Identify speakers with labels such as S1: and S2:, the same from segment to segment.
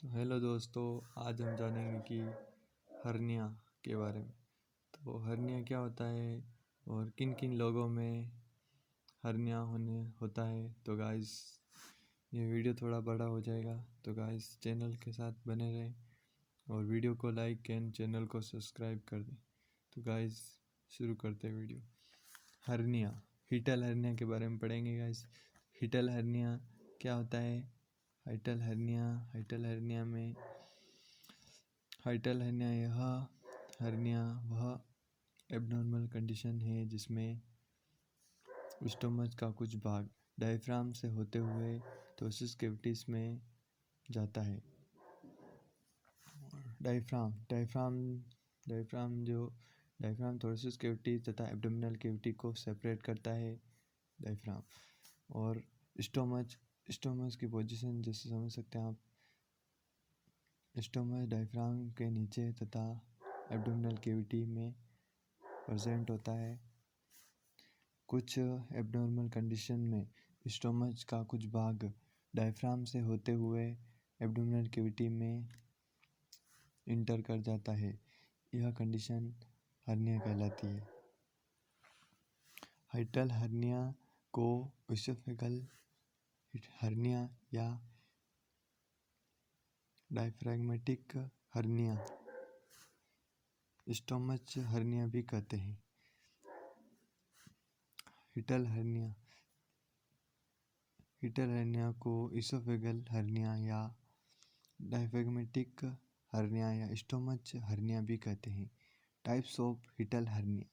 S1: तो हेलो दोस्तों, आज हम जानेंगे कि हर्निया के बारे में। तो हर्निया क्या होता है और किन किन लोगों में हर्निया होता है। तो गाइस, ये वीडियो थोड़ा बड़ा हो जाएगा, तो गाइस चैनल के साथ बने रहें और वीडियो को लाइक एंड चैनल को सब्सक्राइब कर दें। तो गाइस शुरू करते हैं वीडियो। हर्निया, हिटल हर्निया के बारे में पढ़ेंगे गाइस। हिटल हर्निया क्या होता है? हिटल हर्निया में यह हर्निया वह एब्नॉर्मल कंडीशन है जिसमें स्टोमच का कुछ भाग डायफ्राम से होते हुए थोरसिस कैविटीज में जाता है। डायफ्राम थोरसिस कैविटी तथा एब्डोमिनल कैविटी को सेपरेट करता है। डायफ्राम और स्टोमच की पोजीशन जैसे समझ सकते हैं आप। स्टोमच डायफ्राम के नीचे तथा एब्डोमिनल कैविटी में प्रेजेंट होता है। कुछ एब्नॉर्मल कंडीशन में स्टोमच का कुछ भाग डायफ्राम से होते हुए एब्डोमिनल कैविटी में इंटर कर जाता है। यह कंडीशन हर्निया कहलाती है। हिटल हर्निया को इसोफेगल हर्निया या डायफ्रैग्मेटिक हर्निया, स्टोमच हर्निया भी कहते हैं। हिटल हर्निया को इसोफेगल हर्निया या डायफ्रैग्मेटिक हर्निया या स्टोमच हर्निया भी कहते हैं। टाइप्स ऑफ हिटल हर्निया,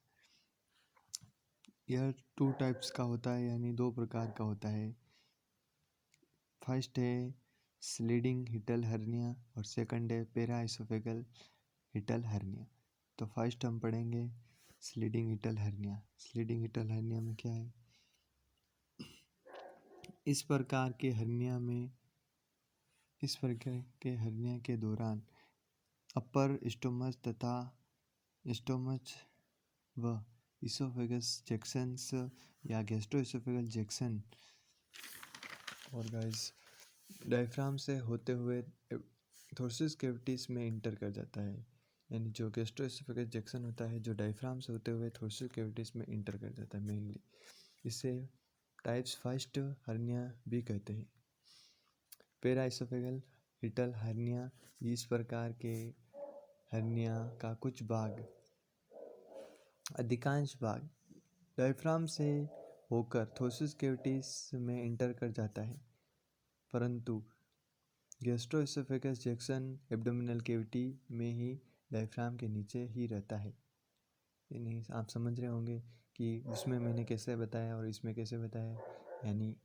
S1: यह 2 टाइप्स का होता है, यानी 2 प्रकार का होता है। फर्स्ट है स्लीडिंग हिटल हर्निया और सेकंड है पेरा इसोफेगल हिटल हर्निया। तो फर्स्ट हम पढ़ेंगे स्लीडिंग हिटल हर्निया। स्लीडिंग हिटल हर्निया में क्या है? इस प्रकार के हर्निया के दौरान अपर स्टोमच व इसोफेगस जंक्शंस या गैस्ट्रोइसोफेगल जंक्शन और गाइस डायफ्राम से होते हुए थोरसिस कैविटीज में इंटर कर जाता है। यानी जो गैस्ट्रोइसोफेगस जंक्शन होता है जो डायफ्राम से होते हुए थोरसिस कैविटीज में इंटर कर जाता है मेनली। इसे टाइप्स फर्स्ट हर्निया भी कहते हैं। पेरा इसोफेगल हिटल हर्निया, इस प्रकार के हर्निया का कुछ भाग, अधिकांश भाग डायफ्राम से होकर थोरसिस कैविटीज में इंटर कर जाता है, परंतु गैस्ट्रोइसोफेगस जंक्शन एब्डोमिनल कैविटी में ही डायफ्राम के नीचे ही रहता है। यानी आप समझ रहे होंगे कि उसमें मैंने कैसे बताया और इसमें कैसे बताया, यानी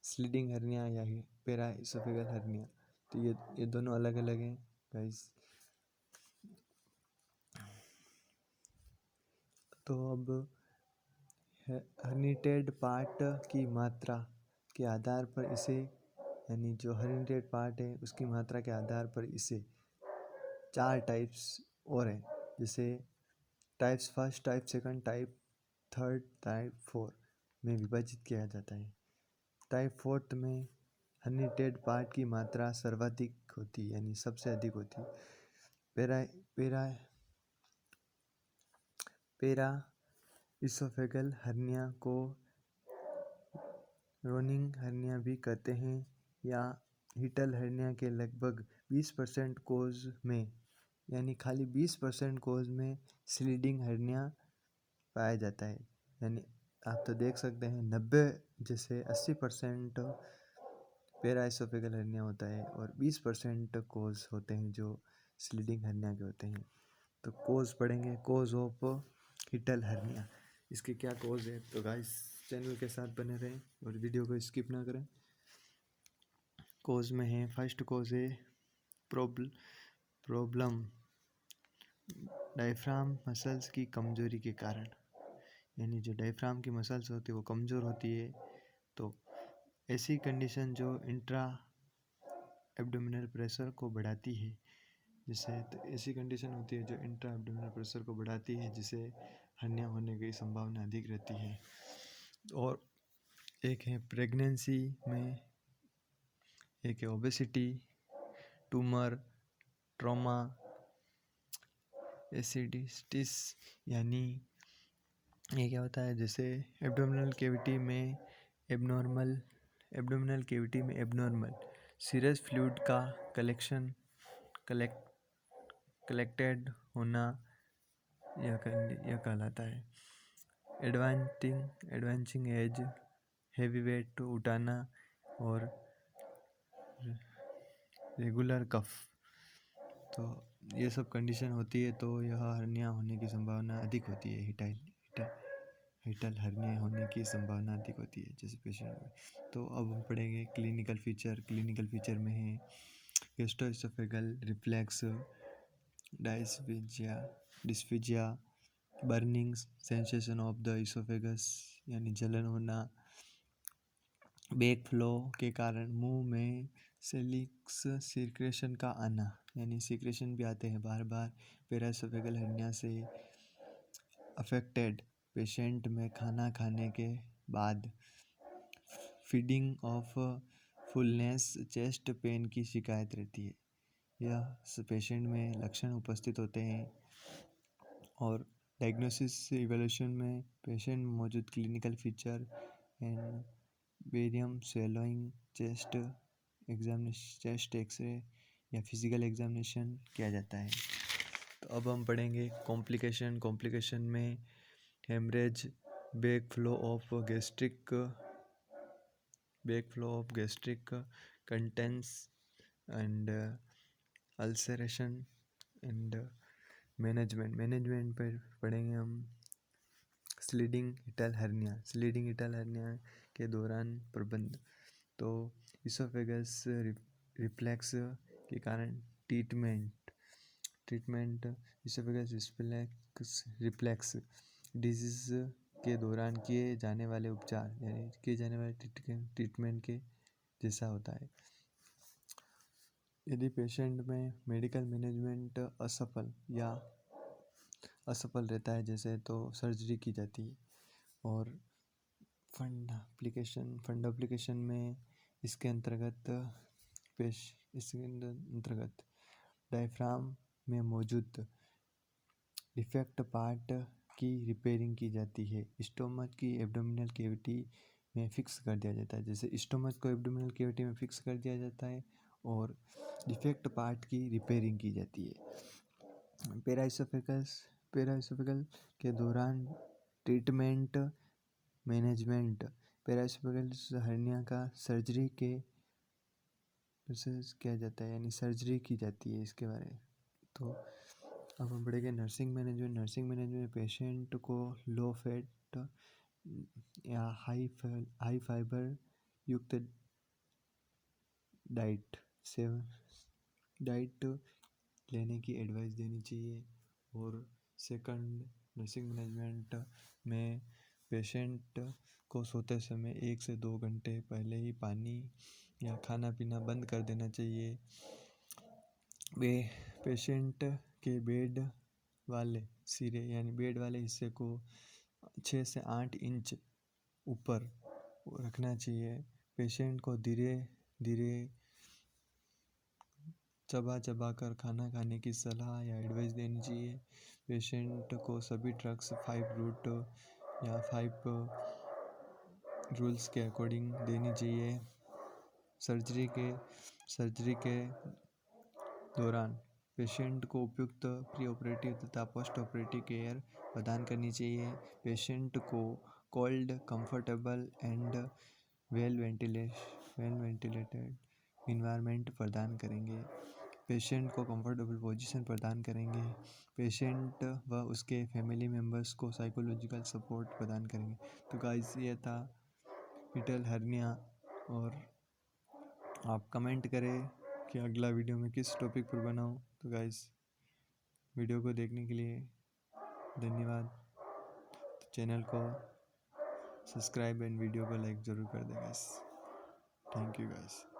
S1: स्लीडिंग हर्निया या पेरा इसोफेगल हर्निया। तो ये दोनों अलग अलग हैं गाइस। तो अब हर्निटेड पार्ट की मात्रा के आधार पर इसे, यानी जो हर्निटेड पार्ट है उसकी मात्रा के आधार पर इसे 4 टाइप्स और हैं, जैसे types first, type second, type third, type 4 में विभाजित किया जाता है। टाइप 4 में हर्निटेड पार्ट की मात्रा सर्वाधिक होती है, यानी सबसे अधिक होती है। पेरा इसोफेगल हर्निया को रोनिंग हर्निया भी कहते हैं, या हिटल हर्निया के लगभग 20% कोज में, यानी खाली 20% कोज में स्लीडिंग हर्निया पाया जाता है। यानी आप तो देख सकते हैं 90 जैसे 80% पेरा इसोफेगल हर्निया होता है और 20% कोज होते हैं जो स्लीडिंग हर्निया के होते हैं। तो कोज पढ़ेंगे, कोज ऑफ हिटल हर्निया। इसके क्या कोज है? तो गाइस चैनल के साथ बने रहें और वीडियो को स्किप ना करें। कोज में है, फर्स्ट कोज है प्रॉब्लम डायफ्राम मसल्स की कमजोरी के कारण। यानी जो डायफ्राम की मसल्स होती है वो कमज़ोर होती है, तो ऐसी कंडीशन जो इंट्रा एब्डोमिनल प्रेशर को बढ़ाती है, जिससे तो ऐसी कंडीशन होती है जो इंट्रा एब्डोमिनल प्रेशर को बढ़ाती है, जिसे हर्निया होने की संभावना अधिक रहती है। और एक है प्रेगनेंसी में, एक है ओबेसिटी, ट्यूमर, ट्रॉमा, एसिडिटिस यानी ये क्या होता है, जैसे एब्डोमिनल कैविटी में एबनॉर्मल सीरस फ्लूइड का कलेक्टेड होना यह कहलाता है। एडवांसिंग एज, हेवी वेट उठाना और रेगुलर कफ, तो ये सब कंडीशन होती है तो यह हर्निया होने की संभावना अधिक होती है। हिटल हर्निया होने की संभावना अधिक होती है जैसे पेशेंट में। तो अब हम पढ़ेंगे क्लिनिकल फीचर में है gastroesophageal reflux, dysphagia, burning sensation of the esophagus यानी जलन होना, बैक फ्लो के कारण मुंह में सेलिक्स सीक्रेशन का आना यानी सीक्रेशन भी आते हैं बार बार। पेराइसोफेगल हर्निया से अफेक्टेड पेशेंट में खाना खाने के बाद feeding of fullness, chest pain की शिकायत रहती है। यह पेशेंट में लक्षण उपस्थित होते हैं। और डायग्नोसिस इवैल्यूएशन में पेशेंट में मौजूद clinical feature and barium swallowing, chest x-ray या फिजिकल एग्जामिनेशन किया जाता है। तो अब हम पढ़ेंगे कॉम्प्लिकेशन में haemorrhage, back flow of gastric contents and ulceration and management पर पढ़ेंगे हम स्लीडिंग हिटल हर्निया के दौरान प्रबंध। तो इसोफेगस रिफ्लेक्स के कारण ट्रीटमेंट इसोफेगस रिफ्लेक्स डिजीज के दौरान किए जाने वाले उपचार यानी किए जाने वाले ट्रीटमेंट के जैसा होता है। यदि पेशेंट में मेडिकल मैनेजमेंट असफल रहता है जैसे, तो सर्जरी की जाती है। और फंड एप्लीकेशन में इसके अंतर्गत डायफ्राम में मौजूद डिफेक्ट पार्ट की रिपेयरिंग की जाती है। स्टोमक की एब्डोमिनल कैविटी में फिक्स कर दिया जाता है, जैसे स्टोमक को एब्डोमिनल कैविटी में फिक्स कर दिया जाता है और डिफेक्ट पार्ट की रिपेयरिंग की जाती है। पेराइसोफेगल के दौरान ट्रीटमेंट मैनेजमेंट, पेराइसोफेगल हर्निया का सर्जरी के प्रोसेस किया जाता है यानी सर्जरी की जाती है इसके बारे में। तो अब हम पढ़ेंगे नर्सिंग मैनेजमेंट पेशेंट को लो फैट या हाई फाइबर युक्त डाइट लेने की एडवाइस देनी चाहिए। और सेकंड, नर्सिंग मैनेजमेंट में पेशेंट को सोते समय 1 से 2 घंटे पहले ही पानी या खाना पीना बंद कर देना चाहिए। पेशेंट के बेड वाले सिरे यानी बेड वाले हिस्से को 6 से 8 इंच ऊपर रखना चाहिए। पेशेंट को धीरे धीरे चबा कर खाना खाने की सलाह या एडवाइस देनी चाहिए। पेशेंट को सभी ड्रग्स 5 रूट या 5 रूल्स के अकॉर्डिंग देनी चाहिए। सर्जरी के दौरान पेशेंट को उपयुक्त प्री ऑपरेटिव तथा पोस्ट ऑपरेटिव केयर प्रदान करनी चाहिए। पेशेंट को cold, comfortable and well ventilated environment प्रदान करेंगे। पेशेंट को कंफर्टेबल पोजीशन प्रदान करेंगे। पेशेंट व उसके फैमिली मेम्बर्स को साइकोलॉजिकल सपोर्ट प्रदान करेंगे। तो गाइस, ये था हिटल हर्निया। और आप कमेंट करें कि अगला वीडियो में किस टॉपिक पर बनाऊं। तो गाइस, वीडियो को देखने के लिए धन्यवाद। चैनल को सब्सक्राइब एंड वीडियो को लाइक ज़रूर कर दें गाइस। Thank you guys.